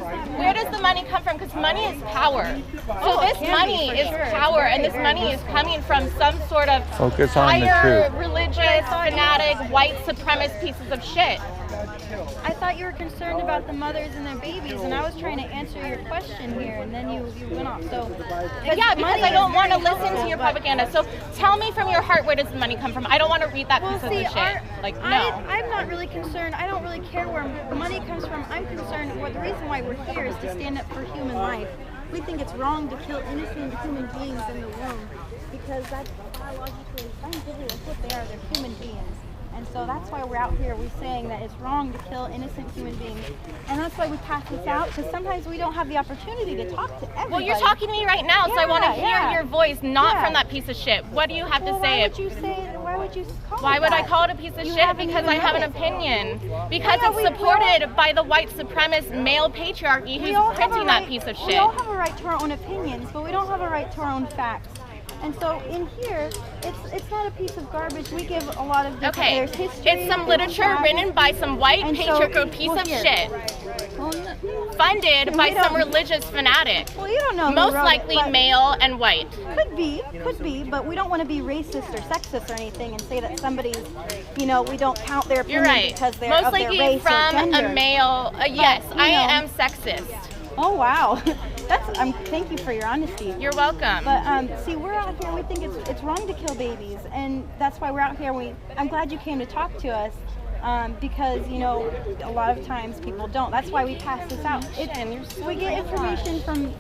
Where does the money come from? Because money is power. So this money is power, and this money is coming from some sort of higher religious, fanatic, white supremacist pieces of shit. I thought you were concerned about the mothers and their babies, and I was trying to answer your question here, and then you went off. So yeah, because I don't want to listen to your propaganda. So tell me from your heart, where does the money come from? I don't want to read that piece of the shit. Like, no. I'm not really concerned. I don't really care where money comes from. I'm concerned. The reason why we're here is to stand up for human life. We think it's wrong to kill innocent human beings in the womb because that's biologically, scientifically, that's what they are. They're human beings. And so that's why we're out here. We're saying that it's wrong to kill innocent human beings. And that's why we pass this out, because sometimes we don't have the opportunity to talk to everybody. Well, you're talking to me right now, so I want to hear your voice, not from that piece of shit. What do you have to say? Why would you call it Why would I call it a piece of shit? Because I have an opinion. Because it's supported by the white supremacist male patriarchy who's printing that piece of shit. We all have a right to our own opinions, but we don't have a right to our own facts. And so in here, it's not a piece of garbage. We give a lot of different, there's history. It's some literature written by some white patriarchal piece of shit. Funded by some religious fanatic. Well, you don't know. Most likely male and white. Could be, but we don't want to be racist or sexist or anything and say that somebody's, we don't count their opinion because they're most of their likely race from or gender. a male. Yes, I am sexist. Oh wow, thank you for your honesty. You're welcome. But see, we're out here. We think it's wrong to kill babies, and that's why we're out here. I'm glad you came to talk to us. Because a lot of times people don't. That's why we pass this out. We get information from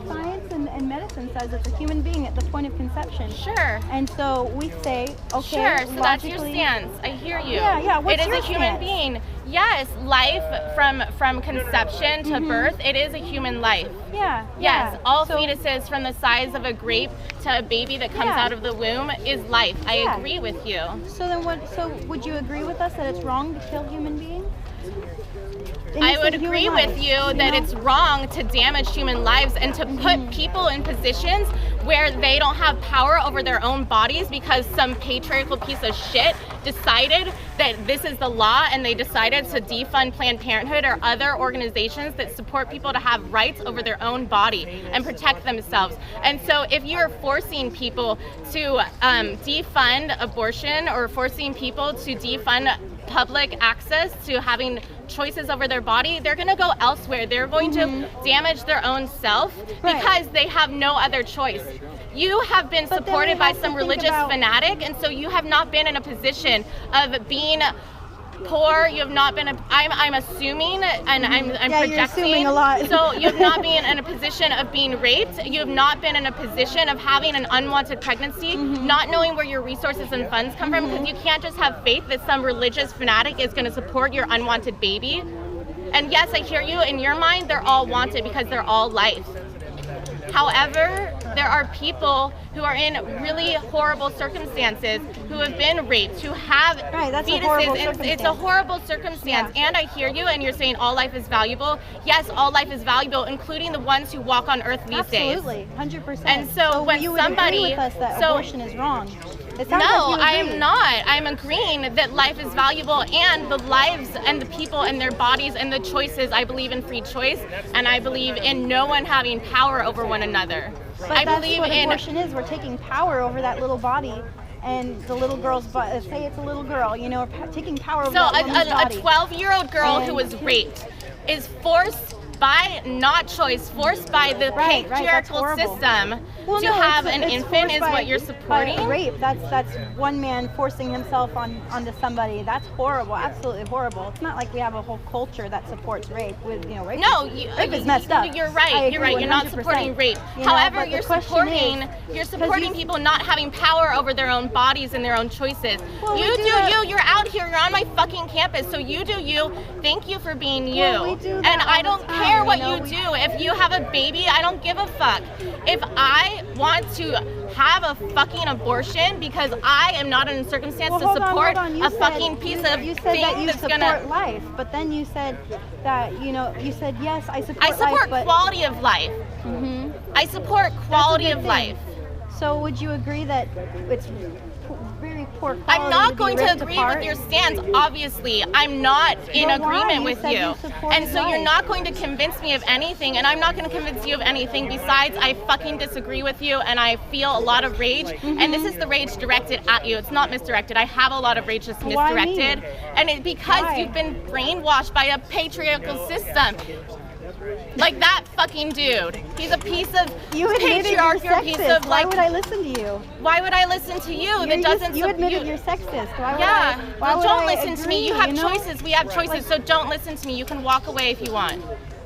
science and medicine says it's a human being at the point of conception. Sure. And so we say, okay. Sure. So that's your stance. I hear you. Yeah. What's it is a human being. Yes, life from conception to birth. It is a human life. Yeah. Yes, all fetuses from the size of a grape to a baby that comes out of the womb is life. I agree with you. So then So would you agree with us that it's wrong to kill human beings? I would agree with you that it's wrong to damage human lives and to put people in positions where they don't have power over their own bodies because some patriarchal piece of shit decided that this is the law and they decided to defund Planned Parenthood or other organizations that support people to have rights over their own body and protect themselves. And so if you're forcing people to defund abortion or forcing people to defund public access to having choices over their body, they're going to go elsewhere. They're going to damage their own self because they have no other choice. You have been supported by some religious fanatic, and so you have not been in a position of being poor. You have not been I'm assuming, and I'm projecting. You're assuming a lot. So you have not been in a position of being raped. You have not been in a position of having an unwanted pregnancy, not knowing where your resources and funds come from, because you can't just have faith that some religious fanatic is going to support your unwanted baby. And yes, I hear you. In your mind, they're all wanted because they're all life. However, there are people who are in really horrible circumstances, who have been raped, who have fetuses. It's a horrible circumstance. Yeah. And I hear you, and you're saying all life is valuable. Yes, all life is valuable, including the ones who walk on earth these days. Absolutely, 100%. And so when you would agree with us that abortion is wrong. No, I am not. I'm agreeing that life is valuable, and the lives and the people and their bodies and the choices. I believe in free choice, and I believe in no one having power over one another. But I believe what abortion is. We're taking power over that little body, and the little girl's body. Say it's a little girl, taking power over that woman's body. So a 12-year-old girl who was raped is forced by not choice, forced by the patriarchal system to have an infant is what you're supporting? By rape. That's one man forcing himself onto somebody. That's horrible, absolutely horrible. It's not like we have a whole culture that supports rape. Rape rape is messed up. You're right. You're right. You're not supporting rape. However, you're supporting people not having power over their own bodies and their own choices. Well, You're out here. You're on my fucking campus. So you do you. Thank you for being you. Well, we do that and I don't care what you do. If you have a baby, I don't give a fuck. If I want to have a fucking abortion because I am not in a circumstance to support a fucking piece of you said thing that you that's support gonna life, but then you said that you said yes, I support life, quality of life. I support quality of life. So would you agree that it's very poor quality. I'm not be going to ripped agree apart? with your stance, obviously. I'm not in But why? agreement You with said you. you supported And so you're life. not going to convince me of anything, and I'm not going to convince you of anything. Besides, I fucking disagree with you, and I feel a lot of rage. And this is the rage directed at you. It's not misdirected. I have a lot of rage that's Why me? misdirected. And it's because Why? you've been brainwashed by a patriarchal system. Like that fucking dude. He's a piece of You admitted you're patriarchy, a piece sexist. of Why like. would I listen to you? Why would I listen to you? That doesn't. You admitted you're sexist. Why would Yeah. why Well, would don't I listen to me. agree, You have know? choices. We have choices. So don't listen to me. You can walk away if you want.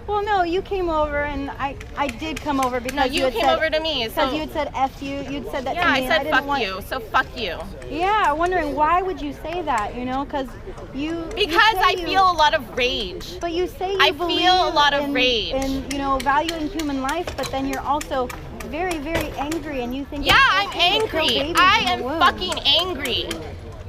Well, no, you came over, and I did come over because No, you had came said, over to me. because So you had said F you. You'd said that yeah, to me. I and said didn't fuck want, you. So fuck you. Yeah, I'm wondering why would you say that? You know, because you. Because you I say feel a lot of rage. But you say you I believe feel a lot of in, rage. in, you know, valuing human life, but then you're also very, very angry, and you think. Yeah, it's I'm okay to kill angry. babies I in the am womb. fucking angry.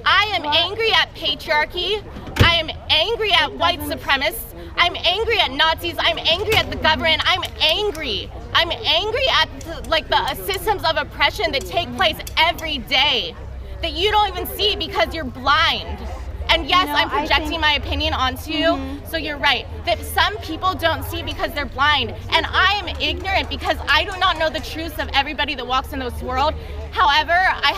I am What? angry at patriarchy. I am angry at white supremacists. I'm angry at Nazis. I'm angry at the government. I'm angry. I'm angry at the systems of oppression that take place every day that you don't even see because you're blind. And yes, You know, I'm I projecting think- my opinion onto you, so you're right. That some people don't see because they're blind. And I am ignorant because I do not know the truths of everybody that walks in this world. However, I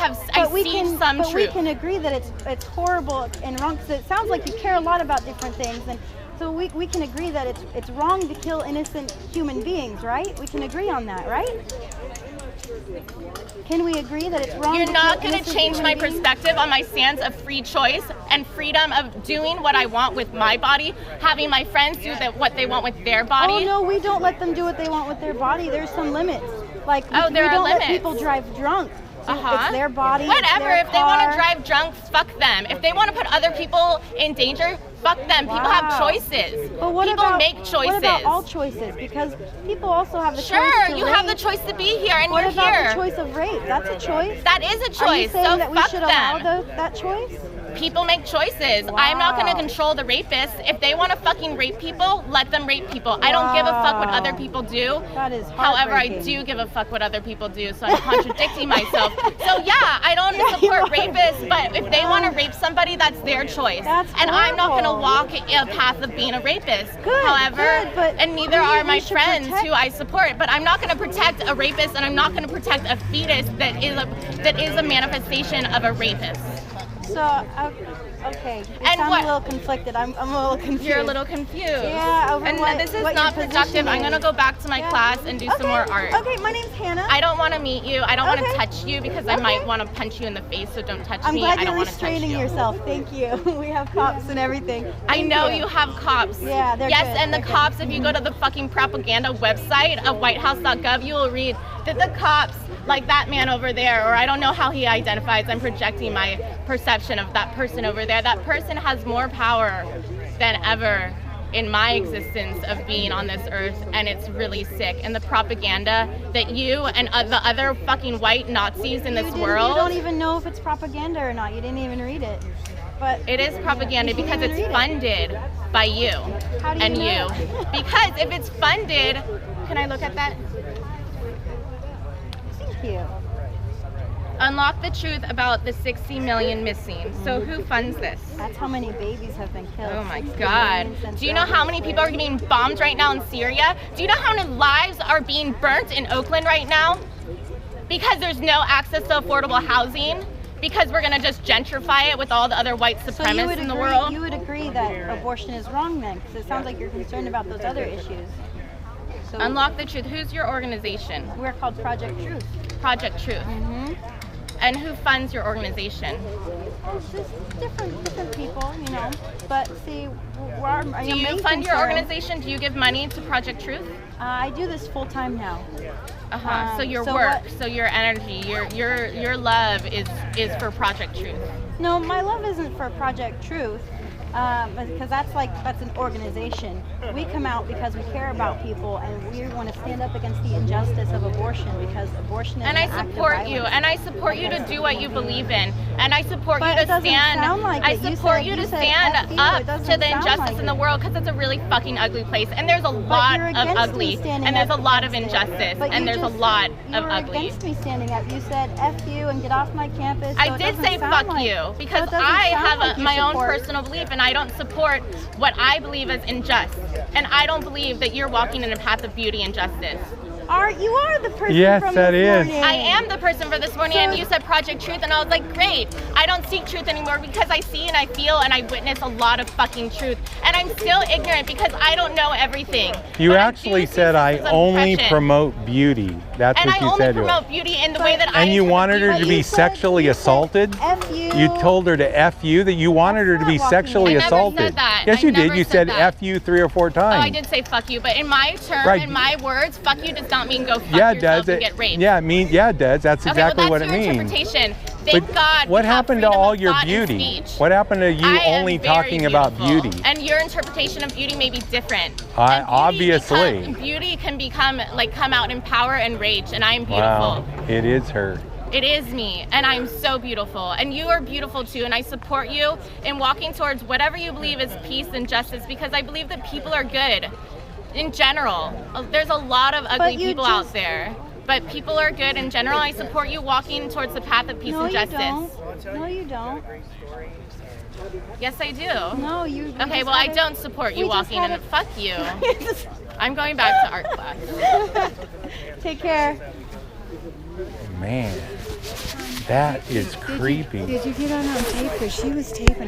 see some But we truth. can agree that it's horrible and wrong, because it sounds like you care a lot about different things, and so we can agree that it's wrong to kill innocent human beings, right? We can agree on that, right? Can we agree that it's wrong? You're to not kill going to innocent change human my beings? perspective on my stance of free choice and freedom of doing what I want with my body, having my friends do what they want with their body. Oh no, we don't let them do what they want with their body. There's some limits. Like Oh, we there are don't let limits. people drive drunk. So Uh-huh. It's their body. Whatever. It's their If they want to car. drive drunk, fuck them. If they want to put other people in danger, fuck them. People have Wow. choices. But what People about, make choices. What about all choices? Because people also have the choice Sure, to you rape. have the choice to be here, and What you're about here. the choice of rape? That's a choice. That is a Are you choice. saying So that we fuck should them. allow that choice? People make choices. I'm not going to Wow. control the rapists. If they want to fucking rape people, let them rape people. I don't give a fuck what other people do. That is However, I heartbreaking. do give a fuck what other people do, so I'm contradicting myself. So yeah, I don't Yeah, you support are. rapists, but if they want to rape somebody, that's their choice. That's and I'm not going to horrible. walk a path of being a rapist. Good, However, good, but and neither we- are we my should friends protect- who I support. But I'm not going to protect a rapist, and I'm not going to protect a fetus that is a manifestation of a rapist. So, okay. You And sound what- a little conflicted. I'm a little confused. You're a little confused. Yeah, over and what- this is what not your productive. position I'm gonna is. go back to my Yeah. class and do some more art. Okay, my name's Hannah. I don't want to meet you. I don't want Okay. to touch you because I Okay. might want to punch you in the face. So don't touch I'm me. glad I you're don't want to touch restraining you. yourself. Thank you. We have cops and everything. I Thank know you have cops. Yeah, they're yes, good, and the they're good. cops. If you go to the fucking propaganda website of WhiteHouse.gov, you will read that the cops, like that man over there, or I don't know how he identifies. I'm projecting my perception of that person over there. That person has more power than ever in my existence of being on this earth, and it's really sick. And the propaganda that you and the other fucking white Nazis in this world. You don't even know if it's propaganda or not. You didn't even read it. But It is propaganda you didn't because even it's read it. funded by you How do you and know? you. Because if it's funded, can I look at that? Thank you. Unlock the truth about the 60 million missing. So who funds this? That's how many babies have been killed. Oh my 60 God. million since Do you know how many people are being bombed right now in Syria? Do you know how many lives are being burnt in Oakland right now? Because there's no access to affordable housing? Because we're gonna just gentrify it with all the other white So you supremacists would in the agree, world? you would agree that abortion is wrong then? Because it sounds like you're concerned about those other issues. So Unlock the truth. Who's your organization? we're called Project Truth. Project Truth. Mm-hmm. And who funds your organization? It's just different people, you know. But see, our Do you fund your organization? Do you give money to Project Truth? I do this full time now. So your so work, what- so your energy, your love is for Project Truth. No, my love isn't for Project Truth. Because that's an organization. We come out because we care about people and we want to stand up against the injustice of abortion, because abortion is and an I act of support you, violence. and I support you to do what you believe in, and I support But you it to doesn't stand. sound like I it. support you to stand F you. It up doesn't to the sound injustice like in the it. world, because it's a really fucking ugly place, and there's a lot you're of against ugly, me standing and there's a up lot of against it. injustice, But and you there's a just- lot you of were ugly. against me standing up. You said F you and get off my campus. I so it did doesn't say sound fuck like- you, so because it doesn't I sound have like you my own support- personal belief, and I don't support what I believe is unjust, and I don't believe that you're walking in a path of beauty and justice. You are the person Yes, from that this is. morning. I am the person for this morning, and you said Project Truth, and I was like, great. I don't seek truth anymore because I see and I feel and I witness a lot of fucking truth, and I'm still ignorant because I don't know everything. You But actually I do see said I systems of only oppression. promote beauty. That's And what I you only said to promote her. beauty in the way that I And you interpret wanted her beauty. to be You said- sexually you said assaulted? F you. You told her to F you, that you wanted her to be That's not sexually walking in. I never assaulted. said that. Yes, I you did. never You said said that. F you 3 or 4 Oh, times. I did say fuck you, but in my term, Right. in my words, fuck you does not mean go fuck Yeah, it yourself does. and get raped. Yeah, it does. That's exactly okay, well, what that's it your means. interpretation. Thank But God. what we have happened to freedom all of your thought and beauty? speech. What happened to you I am only very talking about beautiful, beauty? And your interpretation of beauty may be different. I- And obviously. beauty can come out in power and rage, and I am beautiful. Wow, it is her. It is me, and I'm so beautiful, and you are beautiful too, and I support you in walking towards whatever you believe is peace and justice, because I believe that people are good in general. There's a lot of ugly you people just- out there, but people are good in general. I support you walking towards the path of peace No, and you justice. don't. No, you don't. Yes, I do. No, you. we Okay, just well, I had a- don't support you we just walking had in a- fuck you. I'm going back to art class. Take care. Man, that is creepy. Did you get on tape? Because she was taping